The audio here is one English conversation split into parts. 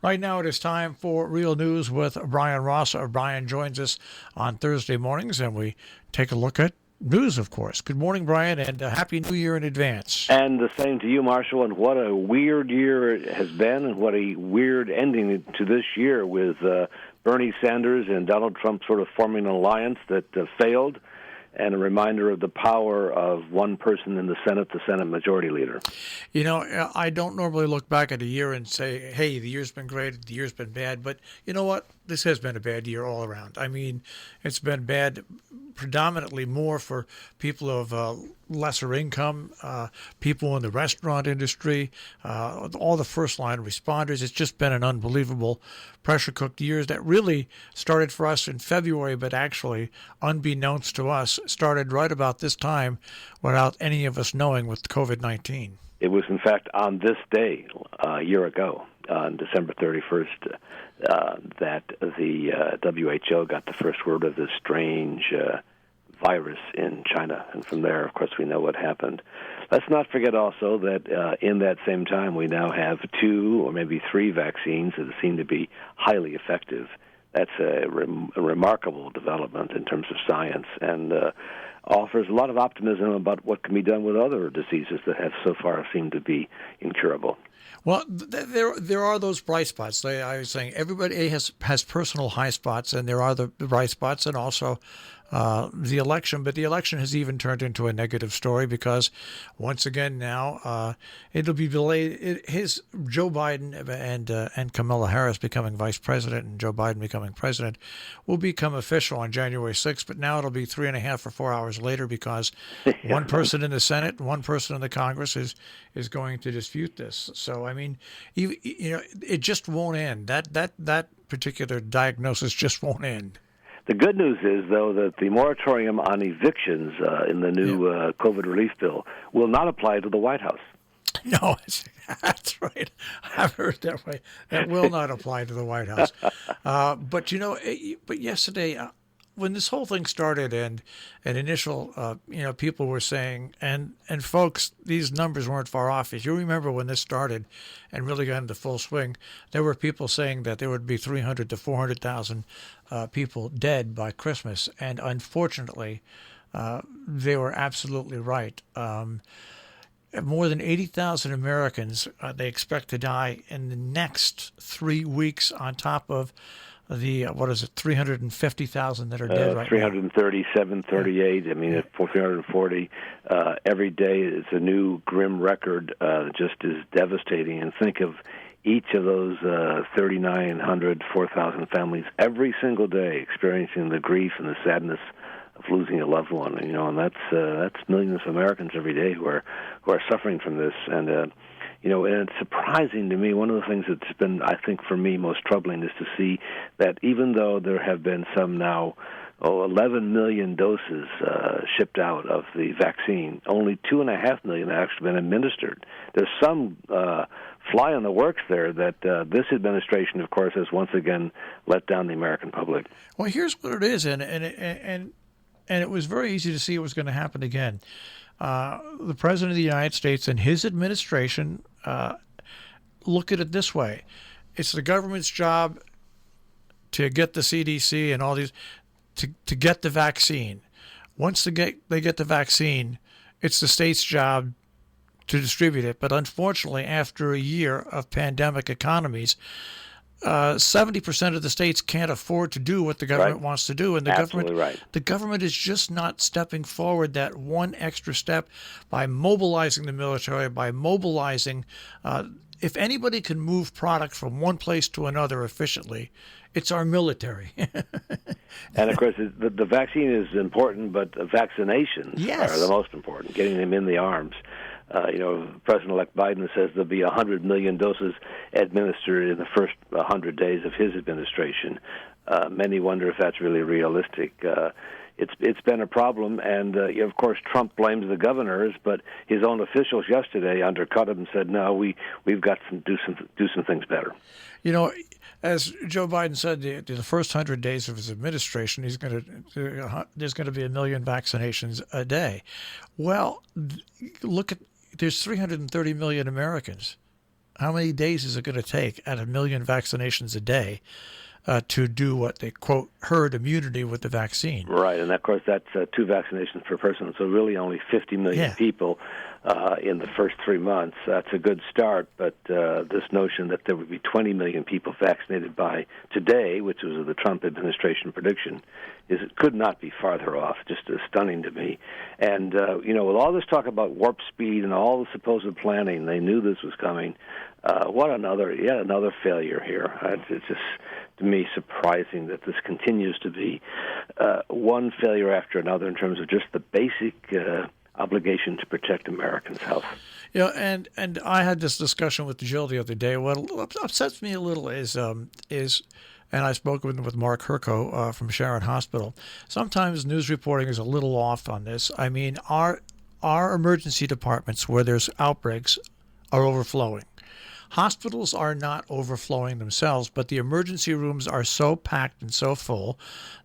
Right now, it is time for Real News with Brian Ross. Brian joins us on Thursday mornings, and we take a look at news, of course. Good morning, Brian, and Happy New Year in advance. And the same to you, Marshall. And what a weird year it has been, and what a weird ending to this year with Bernie Sanders and Donald Trump sort of forming an alliance that failed, and a reminder of the power of one person in the Senate Majority Leader. You know, I don't normally look back at a year and say, hey, the year's been great, the year's been bad. But you know what? This has been a bad year all around. I mean, it's been bad predominantly more for people of lesser income, people in the restaurant industry, all the first-line responders. It's just been an unbelievable pressure-cooked year that really started for us in February, but actually, unbeknownst to us, started right about this time without any of us knowing with COVID-19. It was, in fact, on this day a year ago, on December 31st, that the WHO got the first word of this strange virus in China. And from there, of course, we know what happened. Let's not forget also that in that same time, we now have 2 or maybe 3 vaccines that seem to be highly effective. That's a remarkable development in terms of science, and offers a lot of optimism about what can be done with other diseases that have so far seemed to be incurable. Well, there are those bright spots. I was saying everybody has personal high spots, and there are the bright spots, and also the election. But the election has even turned into a negative story because, once again, now it'll be delayed. Joe Biden and Kamala Harris becoming vice president and Joe Biden becoming president will become official on January 6th. But now it'll be 3.5 or 4 hours later because one person in the Senate and one person in the Congress is going to dispute this. So I mean, you know, it just won't end. That particular diagnosis just won't end. The good news is, though, that the moratorium on evictions in the new COVID relief bill will not apply to the White House. No, that's right. I've heard that way. That will not apply to the White House. But you know, but yesterday, when this whole thing started, and initial, people were saying, and folks, these numbers weren't far off. If you remember when this started and really got into full swing, there were people saying that there would be 300 to 400,000 people dead by Christmas, and unfortunately, they were absolutely right. More than 80,000 Americans they expect to die in the next 3 weeks, on top of the 350,000 that are dead right 337, 38. I mean, it's 340 every day. It's a new grim record. Just is devastating. And think of each of those 3,900, 4,000 families every single day experiencing the grief and the sadness of losing a loved one. And, and that's millions of Americans every day who are suffering from this. And and it's surprising to me. One of the things that's been, I think, for me most troubling is to see that even though there have been some now 11 million doses shipped out of the vaccine, only 2.5 million have actually been administered. There's some fly in the works there that this administration, of course, has once again let down the American public. Well, here's what it is, and it was very easy to see it was going to happen again. The President of the United States and his administration look at it this way. It's the government's job to get the CDC and all these, to get the vaccine. Once they get the vaccine, it's the state's job to distribute it. But unfortunately, after a year of pandemic economies, 70% of the states can't afford to do what the government wants to do, and the government is just not stepping forward that one extra step by mobilizing the military, by mobilizing. If anybody can move product from one place to another efficiently, it's our military. And of course, the vaccine is important, but vaccinations are the most important. Getting them in the arms. President-elect Biden says there'll be 100 million doses administered in the first 100 days of his administration. Many wonder if that's really realistic. It's been a problem, and of course Trump blames the governors, but his own officials yesterday undercut him and said, "No, we've got to do some things better." As Joe Biden said, the first 100 days of his administration, there's going to be 1 million vaccinations a day. Well, there's 330 million Americans. How many days is it going to take at 1 million vaccinations a day to do what they quote herd immunity with the vaccine? Right, and of course that's 2 vaccinations per person, so really only 50 million people in the first 3 months. That's a good start, but this notion that there would be 20 million people vaccinated by today, which was the Trump administration prediction, it could not be farther off. Just stunning to me. And with all this talk about warp speed and all the supposed planning, they knew this was coming. Yet another failure here. It's just, to me, surprising that this continues to be one failure after another in terms of just the basic obligation to protect Americans' health. And I had this discussion with Jill the other day. What upsets me a little is, and I spoke with Mark Herco from Sharon Hospital. Sometimes news reporting is a little off on this. I mean, our emergency departments where there's outbreaks are overflowing. Hospitals are not overflowing themselves, but the emergency rooms are so packed and so full,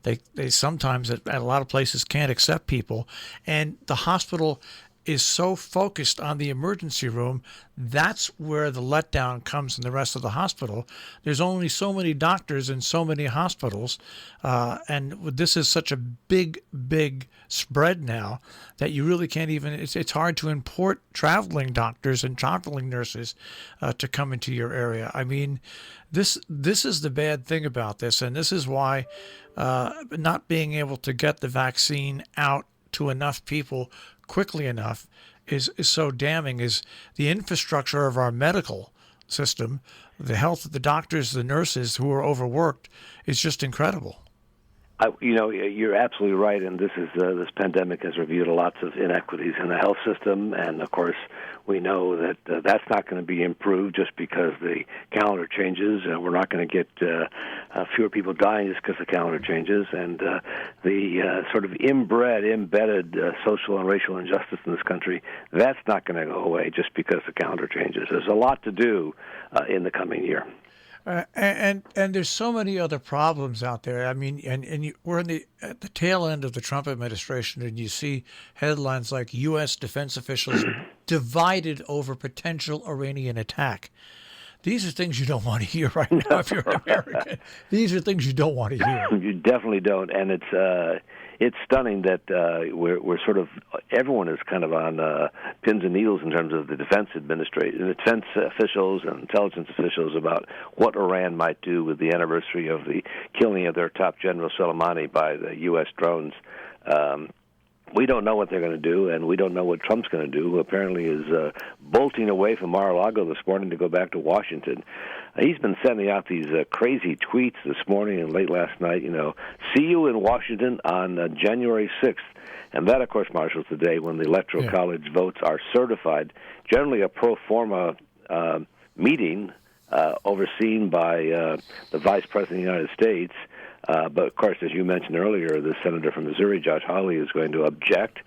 they sometimes at a lot of places can't accept people, and the hospital is so focused on the emergency room, that's where the letdown comes in the rest of the hospital. There's only so many doctors in so many hospitals, and this is such a big spread now that you really can't even, it's hard to import traveling doctors and traveling nurses to come into your area. I mean, this is the bad thing about this, and this is why not being able to get the vaccine out to enough people quickly enough is so damning. Is the infrastructure of our medical system, the health of the doctors, the nurses who are overworked, is just incredible. You're absolutely right, and this pandemic has revealed lots of inequities in the health system, and of course we know that that's not going to be improved just because the calendar changes. We're not going to get fewer people dying just because the calendar changes, and the sort of embedded social and racial injustice in this country, that's not going to go away just because the calendar changes. There's a lot to do in the coming year. And there's so many other problems out there. I mean, we're at the tail end of the Trump administration, and you see headlines like U.S. defense officials divided over potential Iranian attack. These are things you don't want to hear right now if you're an American. These are things you don't want to hear. You definitely don't, and it's stunning that we're sort of, everyone is kind of on pins and needles in terms of the defense officials and intelligence officials about what Iran might do with the anniversary of the killing of their top general Soleimani by the U.S. drones. We don't know what they're going to do, and we don't know what Trump's going to do, who apparently is bolting away from Mar-a-Lago this morning to go back to Washington. He's been sending out these crazy tweets this morning and late last night, see you in Washington on January 6th. And that, of course, Marshall, is the day when the Electoral College votes are certified, generally a pro forma meeting overseen by the Vice President of the United States. But, of course, as you mentioned earlier, the senator from Missouri, Josh Hawley, is going to object.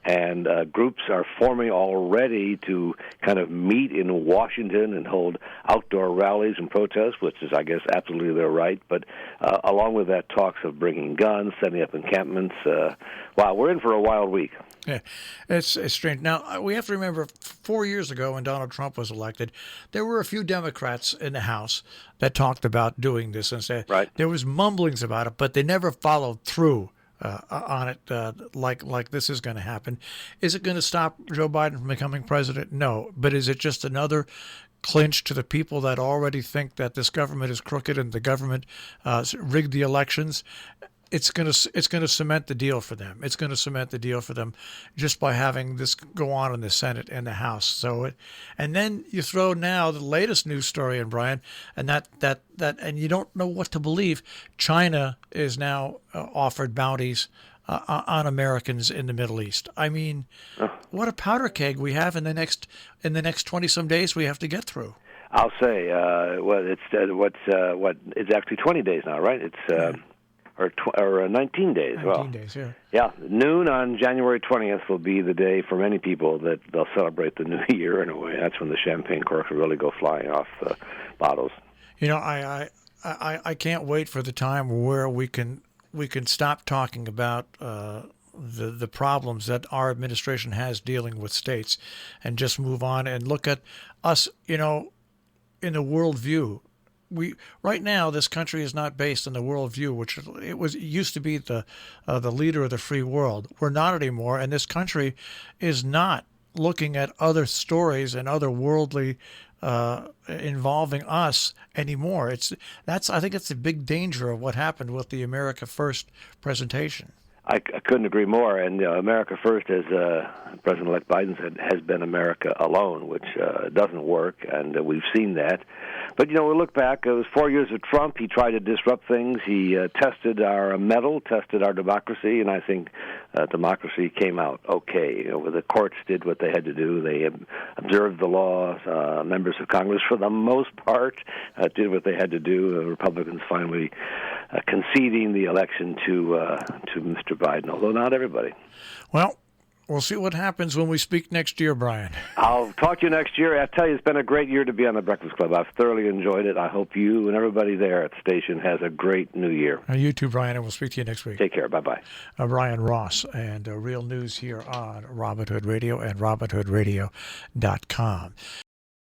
And groups are forming already to kind of meet in Washington and hold outdoor rallies and protests, which is, I guess, absolutely their right. But along with that, talks of bringing guns, setting up encampments. Wow, we're in for a wild week. Yeah, it's strange. Now, we have to remember 4 years ago when Donald Trump was elected, there were a few Democrats in the House that talked about doing this and said there was mumblings about it, but they never followed through on it like this is going to happen. Is it going to stop Joe Biden from becoming president? No. But is it just another clinch to the people that already think that this government is crooked and the government rigged the elections? It's going to cement the deal for them. It's going to cement the deal for them just by having this go on in the Senate and the House. And then you throw now the latest news story in, Brian, and that and you don't know what to believe. China is now offered bounties on Americans in the Middle East. I mean, what a powder keg we have in the next 20-some days we have to get through. I'll say, it's actually 20 days now, right? It's. Or 19 days. 19 days, yeah. Yeah, noon on January 20th will be the day for many people that they'll celebrate the new year in a way. That's when the champagne corks will really go flying off the bottles. I can't wait for the time where we can stop talking about the problems that our administration has dealing with states and just move on and look at us, in the worldview. Right now, this country is not based on the worldview, which it used to be the leader of the free world. We're not anymore, and this country is not looking at other stories and other worldly involving us anymore. I think it's a big danger of what happened with the America First presentation. I couldn't agree more. And America First, as President-elect Biden said, has been America alone, which doesn't work, and we've seen that. But, we look back, it was 4 years of Trump. He tried to disrupt things. He tested our mettle, tested our democracy, and I think democracy came out okay. The courts did what they had to do. They observed the laws. Members of Congress, for the most part, did what they had to do. Republicans finally conceding the election to Mr. Biden, although not everybody. Well, we'll see what happens when we speak next year, Brian. I'll talk to you next year. I tell you, it's been a great year to be on the Breakfast Club. I've thoroughly enjoyed it. I hope you and everybody there at the station has a great new year. You too, Brian, and we'll speak to you next week. Take care. Bye-bye. Brian Ross, and Real News here on Robin Hood Radio and RobinHoodRadio.com.